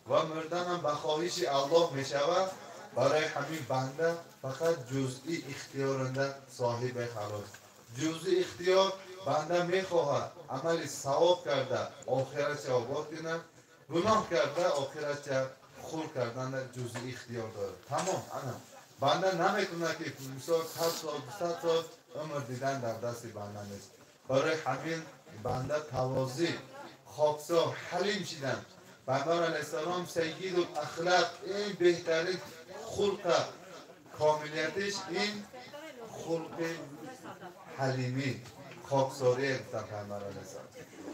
و مردن هم به خواهش الله میشه و برای همین بنده فقط جزئی اختیارنده صاحب خلاص. جزئی اختیار بنده میخواهد عمل ثواب کرده آخرت آباد کنه گناه کرده آخرت خور کردن جزئی اختیار داره. تمام انا بنده نمیتونه که مثال 100 سال 200 سال عمر دیدن در دست بنده نیست. برای همین بنده تواضع خاکسار حلیم شدن. پیامبر علیه السلام سید الاخلاق این بهترین خلق کاملیتش این خلق حلیمی خاکساری گفتن پیامبر علیه السلام.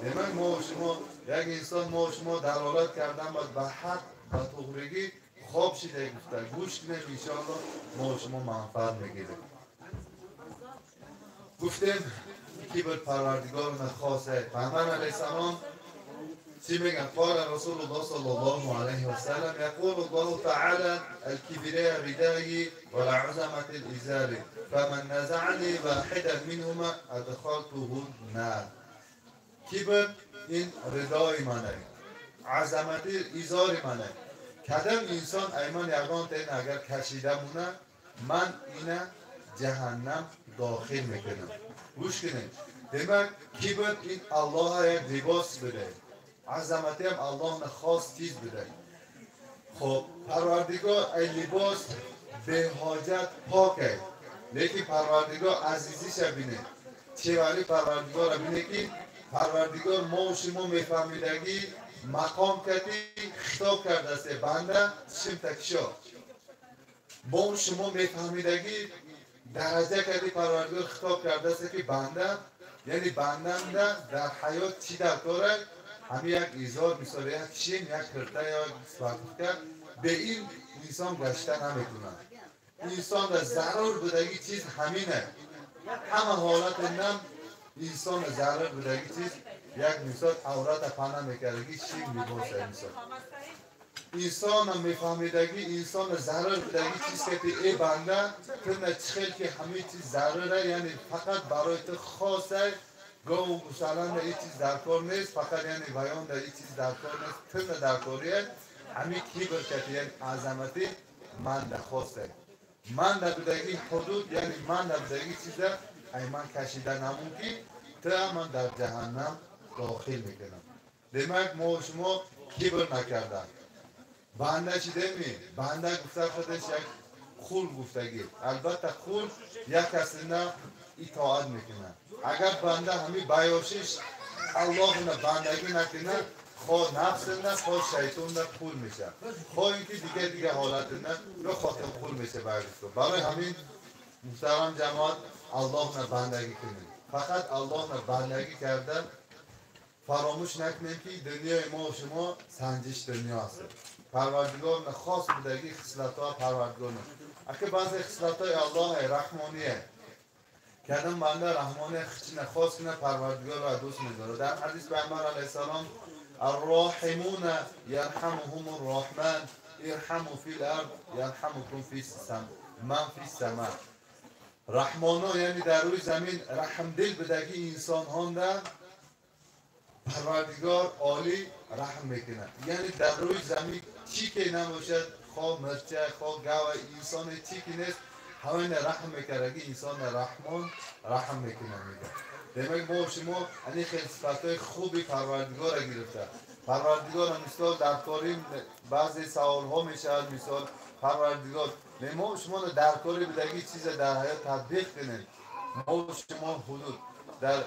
دیگه ما شما یک انسان ما شما دلالت کردن باید به حق و توغرگی خواب شده گفته گوش کنیم انشاءالله ما شما منفعت میگیریم. گفتیم که بر پروردگار خاصه پیامبر علیه السلام چی میگن؟ قال رسول الله صلی الله علیه و سلم یقول الله تعالی الكبرياء ردایی والعظمة الازار فمن نزعني واحدا منهما ادخلته النار. کبر این ردای منه، عظمت ایزار منه. کدام انسان ایمان یگان تین اگر کشیده مونه من اینه جهنم داخل میکنم. گوش کنید. دیمک کبر این الله یک لباس بده، عظمتی هم الله خاص چیز بده. خب پروردگار این لباس به حاجت پاکه، لیکن پروردگار عزیزیش بینه. چه پروردگار بینه که پروردگار ما و شما میفهمیدگی مقام کردی خطاب کرده است بنده شم تکشا. ما و شما میفهمیدگی درجه کردی پروردگار خطاب کرده است که بنده یعنی بنده در حیات چی در کاره همه یک ایزار مثال یک شیم یک کرته یا یک سپرده به این انسان گشته نمیکنه. انسان در ضرور بودگی چیز همینه. همه حالت نم انسان ضرور بودگی چیز یک مثال عورت پناه میکردگی شیم لباس انسان. انسان هم میفهمیدگی انسان ضرور بودگی چیز که ای بنده تو نچخیل که همه چیز ضروره یعنی فقط برای تو خاصه گو مثلا این چیز در کار نیست فقط یعنی بیان در این چیز در کار نیست تو در کاریه همه کی برکتی یعنی عظمتی من در خواسته من در بودگی حدود یعنی من در بودگی چیزه ای من کشیده نمونکی تو من در جهنم داخل میکنم. دیمک ما شما کبر نکردن. بنده چی دمی؟ بنده گفته خودش یک خول گفتگی. البته خول یک کسی نه اطاعت میکنه. اگر بنده همی بیاشش الله نه بندگی نکنه خواه نفس نه خواه شیطان نه خول میشه. خواه اینکه دیگه حالت نه رو خاطر خول میشه برگشت. برای همین محترم جماعت الله نه بندگی کنیم. فقط الله نه بندگی کردن فراموش نکنیم که دنیای ما و شما سنجش دنیا هست. پروردگار خاص بودگی خصلت ها پروردگار نه. اگه بعضی خصلت های الله رحمانیه کدام بنده رحمانی خچین خاص کنه پروردگار را دوست می‌داره. در حدیث پیامبر علیه السلام الراحمون یرحمهم الرحمن ارحموا فی الارض یرحمکم فی السماء من فی السماء. رحمانا یعنی در روی زمین رحم دل بدگی انسان ها پروردگار عالی رحم میکنه. یعنی در روی زمین چی که نباشد خواه مرچه خواه گوه انسان چی که نیست همین رحم میکنه که انسان رحمان رحم میکنه میگه. دیمه ما شما این خیلی صفتای خوبی پروردگار را گرفته. پروردگار مثال در کاریم بعضی سوال ها میشه مثال پروردگار ما شما در کاری بدگی چیز در حیات تطبیق کنیم. ما شما حدود در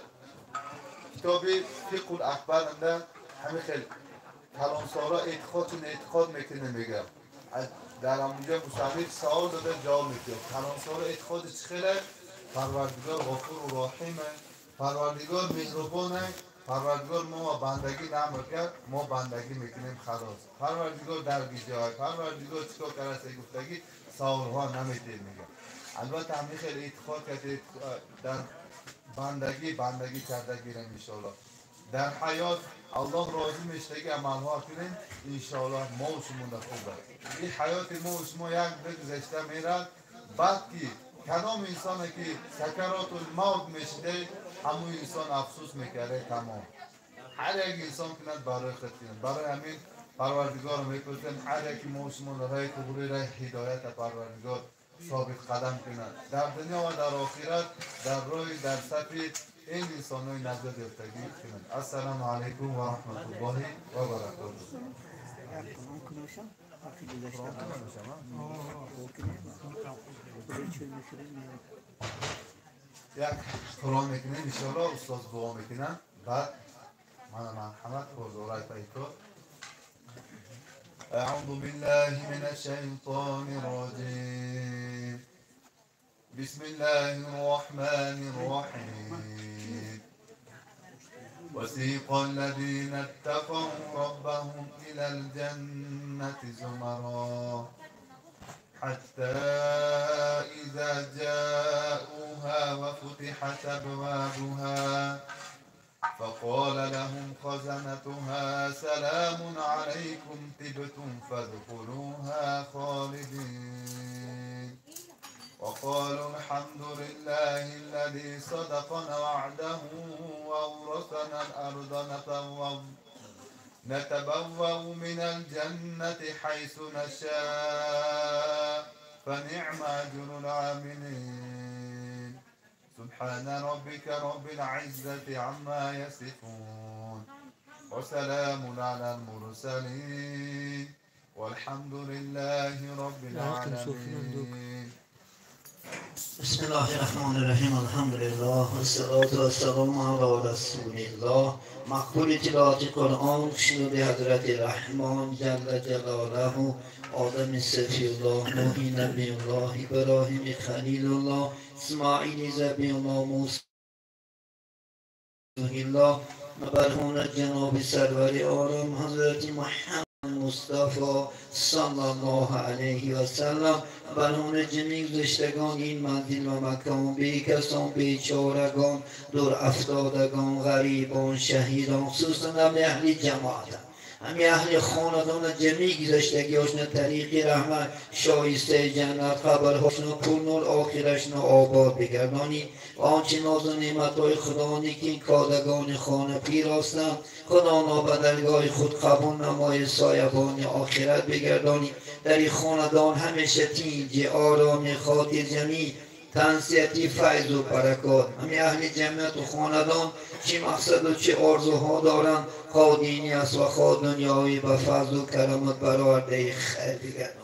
کتاب فقه الاکبر انده همه خیلی کلانسارا اعتقاد میکنه میگه در همونجا مصنف سوال داده جواب میده. کلانسارا اعتقاد چه خیلی پروردگار غفور و رحیمه، پروردگار مهربانه، پروردگار ما بندگی نمیکرد ما بندگی میکنیم خلاص. پروردگار درگی جای پروردگار چیکار کرده گفتگی سوال ها نمیده میگه. البته همه خیلی اعتقاد کرده در بندگی کرده گیرم انشاءالله در حیات الله راضی میشه که عمل ها کنیم انشاءالله ما و شما خوبه. این حیات ما و شما یک بگذشته میرد بعد که کدام انسان که سکرات الموت میشه همون انسان افسوس میکرده تمام. هر یک انسان کند برای خود کند. برای همین پروردگار میکنیم هر یک ما و شما رای قبولی رای هدایت پروردگار ثابت قدم کنند در دنیا و در آخرت در روی در سطح این انسان های نجات یافتگی کنند. السلام علیکم و رحمت الله و برکاته. یک قرآن میکنیم انشاءالله استاد دعا میکنن بعد من مرحمت حضورای پیکار. أعوذ بالله من الشيطان الرجيم بسم الله الرحمن الرحيم وسيق الذين اتقوا ربهم إلى الجنة زمرا حتى إذا جاءوها وفتحت أبوابها فقال لهم خزنتها سلام عليكم طبتم فادخلوها خالدين وقالوا الحمد لله الذي صدقنا وعده وأورثنا الأرض نتبوأ من الجنة حيث نشاء فنعم أجر العاملين سبحان ربك رب العزة عما يصفون وسلام على المرسلين والحمد لله رب العالمين. بسم الله الرحمن الرحیم. الحمد لله والصلاة والسلام علی رسول الله. مقبول تلاوت قرآن شنود حضرت رحمان جل جلاله، آدم صفی الله، نوح نبی الله، ابراهیم خلیل الله، اسماعیل ذبیح الله، موسی الله، مرحوم جناب سرور عالم حضرت محمد مصطفی صلی الله علیه و سلم، برهون جمیع گذشتگان این منزل و مکان، بی کسان بیچارگان دور افتادگان غریبان شهیدان، خصوصا هم اهل جماعت، همی اهل خاندان جمیع گذشتگیاشون طریق رحمت شایسته جنت خبرهاشون پر نور آخرشون آباد بگردانی و آنچه ناز و نعمتهای خدانی که این کادگان خانه پیراستن خدا نابدلگاه خود قبول نمای سایبان آخرت بگردانی. در این خاندان همیشه تیج آرام خاطر جمیع تنسیتی فیض و برکات، همی اهل جمعیت و خاندان چی مقصد و چی آرزوها دارن خواه دینی است و خواه دنیایی به فضل و کرامت برآورده خیر بگردانی.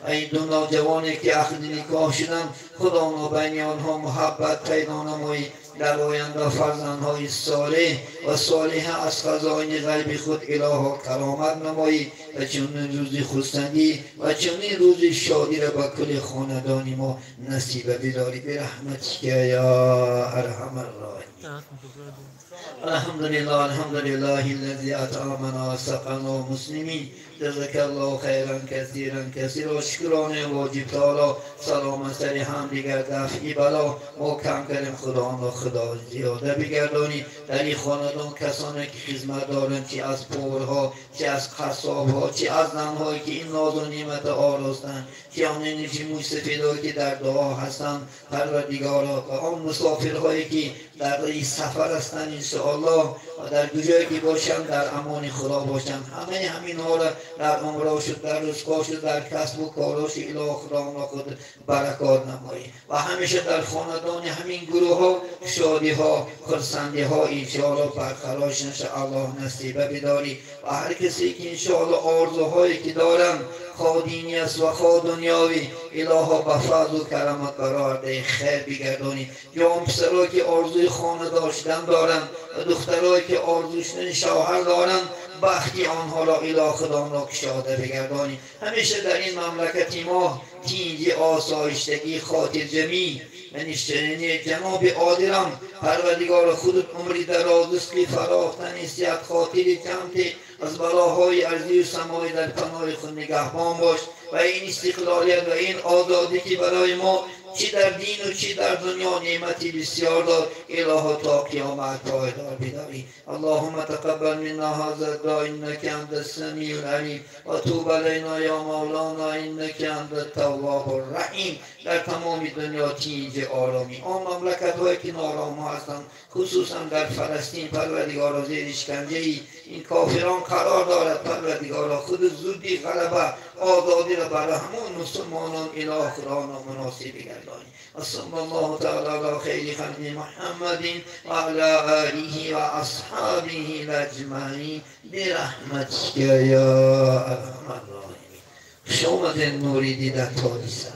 و این دو نوجوانی که عقد نکاح شدن خدا بین آنها محبت پیدا نمایی، در آینده فرزندهای صالح و صالحه از خزائن غیب خود الها کرامت نمایی و چنین روزی خرسندی و چنین روزی شادی را به کل خاندان ما نصیب بداری برحمتک یا ارحم الراحمین. الحمد لله الذي اطعمنا وسقنا مسلمين. جزاك الله خيرا كثيرا و شکرانه واجب تعالی سلام سری هم دیگر دفعی بلا محکم کردیم خدا زیاده بگردانی. در این خاندان کسانی که خدمت دارن، چی از پورها، چی از قصابها، چی از زنهایی که این ناز و نعمت آراستن، چی آن نجیموی سفیدهایی که در دعا هستن پروردگارا، و آن مسافرهایی که در این سفر هستن انشاءالله و در کجایی که باشن در امان خدا باشن، همه همین ها را در عمره شد، در رزقا شد، در کسب و کاراش اله خدا خود برکات نمایی و همیشه در خاندان همین گروه ها شادی ها خرسندی ها انشاءالله برقرار شد الله نصیبه بداری. و هر کسی که انشاءالله آرزوهایی که دارن خواه دینی است و خواه دنیاوی الها به فضل و کرامت برآورده خیر بگردانی. یا اون پسرهایی که آرزوی خانه داشتن دارن و دخترهایی که آرزوشون شوهر دارن بختی آنها را اله خدا را کشاده بگردانی. همیشه در این مملکت ما تیج آسایشتگی خاطر جمیع منشترینی جناب عادلم پروردگار خودت عمری دراز رزقی فراختن نصیحت خاطر جمعت از بلاهای ارضی و سماوی در پناه خود نگهبان باش و این استقلالیت و این آزادی که برای ما چی در دین و چی در دنیا نعمتی بسیار داد اله تا قیامت پایدار بداری. اللهم تقبل منا هذا الدعاء انك انت السمیع العلیم و توب علینا یا مولانا انك انت التواب الرحیم. در تمام دنیا تیج آرامی آن مملکت هایی که نارام هستند خصوصا در فلسطین پروردگارا زیر اشکنجه این کافران قرار دارد پروردگارا خود زودی غلبه آزادی را برای همون مسلمانان اله خدا مناسب گردانی. صلی الله تعالی علی خیر خلق محمد و علی آله و اصحابه اجمعین برحمتک یا ارحم الراحمین. شما در نوری دیدن تاریسه